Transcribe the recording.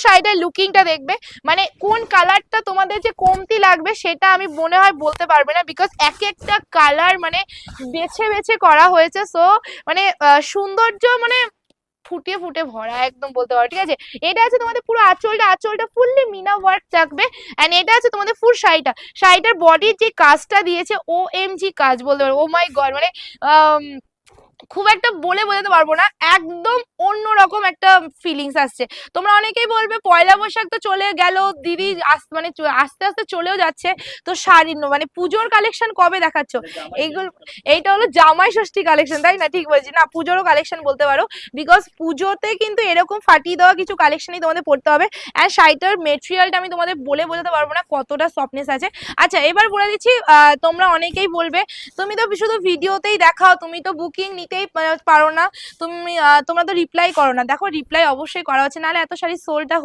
শাড়িটার লুকিংটা দেখবে, মানে কোন কালারটা তোমাদের যে কমতি লাগবে সেটা আমি মনে হয় বলতে পারবে না, বিকজ এক একটা কালার মানে বেছে বেছে করা হয়েছে। সো মানে সৌন্দর্য মানে ফুটিয়ে ফুটে ভরা একদম বলতে পারো, ঠিক আছে। এটা আছে তোমাদের পুরো আঁচলটা ফুললি মিনা ওয়ার্ক থাকবে। এন্ড এটা আছে তোমাদের ফুল শাড়িটার বডির যে কাজটা দিয়েছে ও এম জি কাজ বলতে পারো, ও মাই গড, মানে আম, খুব একটা বলে বোঝাতে পারবো না, একদম অন্যরকম একটা ফিলিংস আসছে। তোমরা অনেকেই বলবে পয়লা বৈশাখ তো চলে গেল দিদি, মানে আস্তে আস্তে চলেও যাচ্ছে, তো শাড়ি মানে পুজোর কালেকশন কবে দেখাচ্ছ? এইগুলো, এইটা হলো জামাই ষষ্ঠী কালেকশন, তাই না? ঠিক বলছি না, পুজোরও কালেকশন বলতে পারো, বিকজ পুজোতে কিন্তু এরকম ফাটিয়ে দেওয়া কিছু কালেকশনই তোমাদের পড়তে হবে। অ্যান্ড শাড়িটার মেটেরিয়ালটা আমি তোমাদের বলে বোঝাতে পারবো না কতটা সফটনেস আছে। আচ্ছা এবার বলে দিচ্ছি, তোমরা অনেকেই বলবে তুমি তো শুধু ভিডিওতেই দেখাও, তুমি তো বুকিং নিতেই পারো না, তোমরা তো রিপ্লাই করো না। দেখো রিপ্লাই অবশ্যই করা হচ্ছে, নাহলে এত শাড়ি সোল্ডটা